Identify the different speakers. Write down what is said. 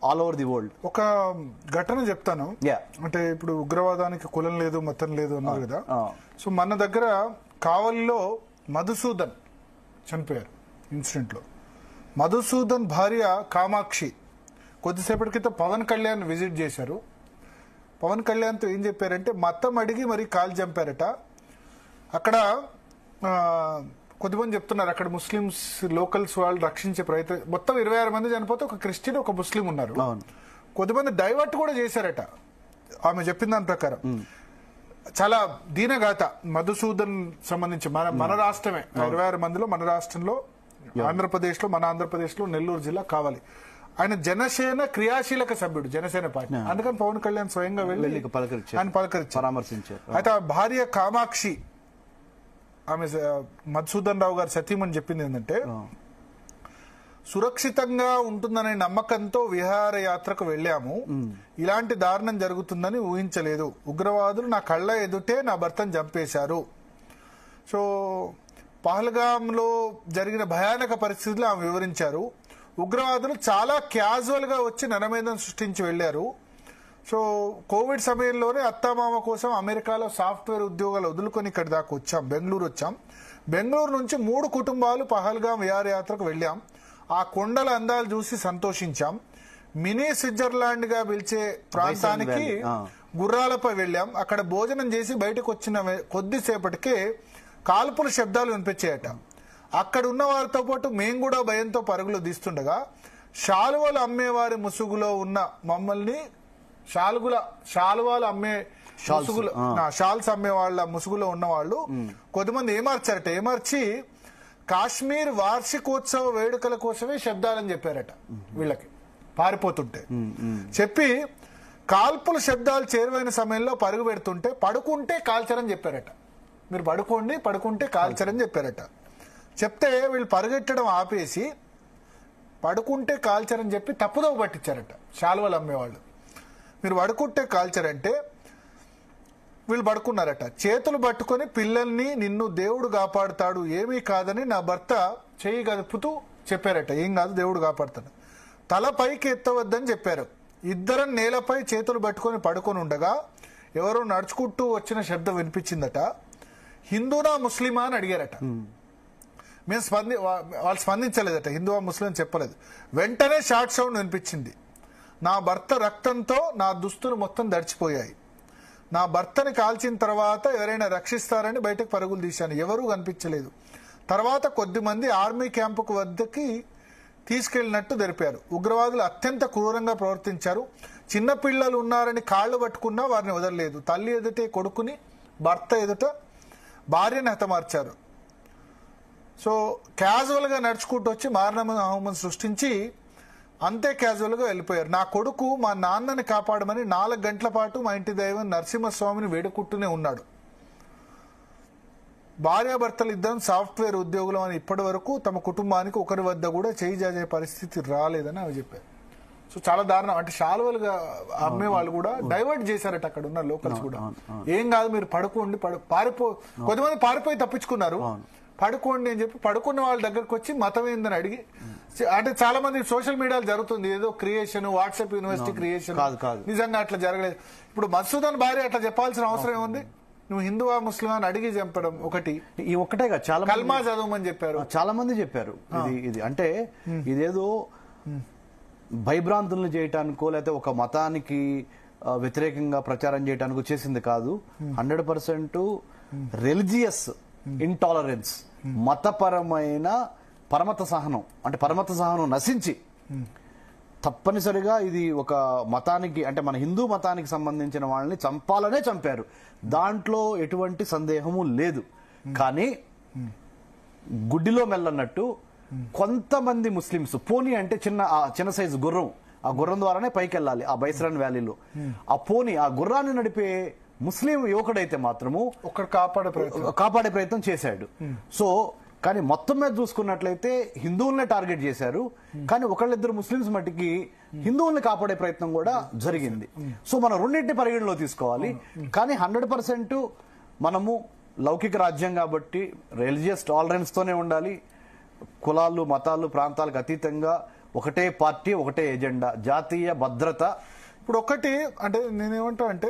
Speaker 1: All over the world.
Speaker 2: ఒక ఘటన చెప్తాను. అంటే ఇప్పుడు ఉగ్రవాదానికి కులం లేదు మతం లేదు అన్నారు కదా. సో మన దగ్గర కావలిలో మధుసూదన్ చనిపోయారు ఇన్సిడెంట్ లో. మధుసూదన్ భార్య కామాక్షి కొద్దిసేపటి క్రితం పవన్ కళ్యాణ్ విజిట్ చేశారు. పవన్ కళ్యాణ్తో ఏం చెప్పారంటే మతం అడిగి మరి కాల్ చంపారట. అక్కడ కొద్దిమంది చెప్తున్నారు అక్కడ ముస్లిమ్స్ లోకల్స్ వాళ్ళు రక్షించే ప్రయత్నం. మొత్తం 26 మంది చనిపోతే ఒక క్రిస్టియన్ ఒక ముస్లిం ఉన్నారు. కొద్దిమంది డైవర్ట్ కూడా చేశారట ఆమె చెప్పిన దాని ప్రకారం. చాలా దీనగాథ. మధుసూదన్ సంబంధించి మన రాష్ట్రమే 26 మందిలో మన రాష్ట్రంలో ఆంధ్రప్రదేశ్ లో మన ఆంధ్రప్రదేశ్ లో నెల్లూరు జిల్లా కావాలి. ఆయన జనసేన క్రియాశీలక సభ్యుడు జనసేన పార్టీ. అందుకని పవన్ కళ్యాణ్ స్వయంగా వెళ్ళి ఆయన పరామర్శించారు. అయితే ఆ భార్య కామాక్షి ఆమె మధుసూదన్ రావు గారు సతీమణి చెప్పింది ఏంటంటే సురక్షితంగా ఉంటుందనే నమ్మకంతో విహారయాత్రకు వెళ్ళాము. ఇలాంటి దారుణం జరుగుతుందని ఊహించలేదు. ఉగ్రవాదులు నా కళ్ళ ఎదుటే నా భర్తను చంపేశారు. సో పహల్గాంలో జరిగిన భయానక పరిస్థితులు ఆమె వివరించారు. ఉగ్రవాదులు చాలా క్యాజువల్ గా వచ్చి నరమేధం సృష్టించి వెళ్లారు. సో కోవిడ్ సమయంలోనే అత్తామామ కోసం అమెరికాలో సాఫ్ట్వేర్ ఉద్యోగాలు వదులుకొని ఇక్కడి దాకా వచ్చాం. బెంగళూరు వచ్చాం. బెంగళూరు నుంచి 3 కుటుంబాలు పహల్గాం విహారయాత్రకు వెళ్ళాం. ఆ కొండల అందాలు చూసి సంతోషించాం. మినీ స్విట్జర్లాండ్ గా పిలిచే ప్రాంతానికి గుర్రాలపై వెళ్ళాం. అక్కడ భోజనం చేసి బయటకు వచ్చిన కొద్దిసేపటికే కాల్పుల శబ్దాలు వినిపించాయట. అక్కడ ఉన్న వారితో పాటు మేము కూడా భయంతో పరుగులు తీస్తుండగా శాలువలు అమ్మేవారి ముసుగులో ఉన్న మమ్మల్ని శాలువాలు అమ్మే ముసుగులో షాల్స్ అమ్మే వాళ్ళ ముసుగులో ఉన్న వాళ్ళు కొద్దిమంది ఏమార్చారట. ఏమార్చి కాశ్మీర్ వార్షికోత్సవ వేడుకల కోసమే శబ్దాలని చెప్పారట వీళ్ళకి పారిపోతుంటే. చెప్పి కాల్పుల శబ్దాలు చేరువైన సమయంలో పరుగు పెడుతుంటే పడుకుంటే కాల్చరని చెప్పారట. మీరు పడుకుంటే కాల్చరని చెప్పారట. చెప్తే వీళ్ళు పరిగెట్టడం ఆపేసి పడుకుంటే కాల్చరని చెప్పి తప్పుదోవ పట్టించారట శాలువలు అమ్మేవాళ్ళు. మీరు పడుకుంటే కాల్చరంటే వీళ్ళు పడుకున్నారట. చేతులు పట్టుకొని పిల్లల్ని నిన్ను దేవుడు కాపాడుతాడు ఏమీ కాదని నా భర్త చెయ్యి కదుపుతూ చెప్పారట. ఏం కాదు దేవుడు కాపాడుతాడు. తల పైకి ఎత్తవద్దని చెప్పారు. ఇద్దరం నేలపై చేతులు పట్టుకొని పడుకొని ఉండగా ఎవరో నడుచుకుంటూ వచ్చిన శబ్దం వినిపించిందట. హిందూనా ముస్లిమా అని అడిగారట. వాళ్ళు స్పందించలేదట. హిందువా ముస్లిం చెప్పలేదు. వెంటనే షార్ట్ సౌండ్ వినిపించింది. నా భర్త రక్తంతో నా దుస్తులు మొత్తం దడిచిపోయాయి. నా భర్తని కాల్చిన తర్వాత ఎవరైనా రక్షిస్తారని బయటకు పరుగులు తీశాను. ఎవరూ కనిపించలేదు. తర్వాత కొద్దిమంది ఆర్మీ క్యాంపుకు వద్దకి తీసుకెళ్లినట్టు తెలిపారు. ఉగ్రవాదులు అత్యంత క్రూరంగా ప్రవర్తించారు. చిన్నపిల్లలు ఉన్నారని కాళ్లు పట్టుకున్నా వారిని వదలలేదు. తల్లి ఎదుటే కొడుకుని, భర్త ఎదుట భార్యని హతమార్చారు. సో క్యాజువల్ గా నడుచుకుంటూ వచ్చి మారణహోమం సృష్టించి అంతే క్యాజువల్ గా వెళ్ళిపోయారు. నా కొడుకు మా నాన్నని కాపాడమని 4 గంటల పాటు మా ఇంటి దైవం నరసింహస్వామిని వేడుకుంటూనే ఉన్నాడు. భార్యాభర్తలు ఇద్దరం సాఫ్ట్వేర్ ఉద్యోగులు అని ఇప్పటి వరకు తమ కుటుంబానికి ఒకరి వద్ద కూడా చేయి జాజే పరిస్థితి రాలేదని అవి చెప్పారు. సో చాలా దారుణం. అంటే శాలువలుగా అమ్మే వాళ్ళు కూడా డైవర్ట్ చేశారట అక్కడ ఉన్న లోకల్స్ కూడా. ఏం కాదు మీరు పడుకోండి, కొద్దిమంది పారిపోయి తప్పించుకున్నారు. పడుకోండి అని చెప్పి పడుకున్న వాళ్ళ దగ్గరకు వచ్చి మతం ఏందని అడిగి, అంటే చాలా మంది సోషల్ మీడియాలో జరుగుతుంది ఏదో క్రియేషన్, వాట్సాప్ యూనివర్సిటీ క్రియేషన్. నిజంగా అట్లా జరగలేదు. ఇప్పుడు మధుసూదన్ భార్య అట్లా చెప్పాల్సిన అవసరం ఏముంది? నువ్వు హిందువా ముస్లిం అని అడిగి చంపడం ఒకటి.
Speaker 1: ఈ ఒక్కటే చాలా
Speaker 2: కల్మా చదవమని చెప్పారు,
Speaker 1: చాలా మంది చెప్పారు. ఇది అంటే ఇదేదో భయభ్రాంతులను చేయటానికో లేకపోతే ఒక మతానికి వ్యతిరేకంగా ప్రచారం చేయడానికి చేసింది కాదు. 100% రిలీజియస్ ఇంటాలరెన్స్, మతపరమైన పరమత సహనం. అంటే పరమత సహనం నశించి తప్పనిసరిగా ఇది ఒక మతానికి, అంటే మన హిందూ మతానికి సంబంధించిన వాళ్ళని చంపాలనే చంపారు. దాంట్లో ఎటువంటి సందేహము లేదు. కానీ గుడ్డిలో మెల్లన్నట్టు కొంతమంది ముస్లింస్ పోనీ అంటే చిన్న సైజు గుర్రం, ఆ గుర్రం ద్వారానే పైకి వెళ్ళాలి ఆ బైసరన్ వ్యాలీలో. ఆ పోనీ ఆ గుర్రాన్ని నడిపే ముస్లిం యువకుడైతే మాత్రము కాపాడే ప్రయత్నం చేశాడు. సో కానీ మొత్తం మీద చూసుకున్నట్లయితే హిందువులనే టార్గెట్ చేశారు. కానీ ఒకళ్ళిద్దరు ముస్లింస్ మట్టికి హిందువుల్ని కాపాడే ప్రయత్నం కూడా జరిగింది. సో మనం రెండింటిని పరిగణలో తీసుకోవాలి. కానీ 100% మనము లౌకిక రాజ్యం కాబట్టి రిలీజియస్ టాలరెన్స్ తోనే ఉండాలి. కులాలు, మతాలు, ప్రాంతాలకు అతీతంగా ఒకటే పార్టీ ఒకటే ఎజెండా, జాతీయ భద్రత.
Speaker 2: ఇప్పుడు ఒకటి అంటే నేనేమంటా అంటే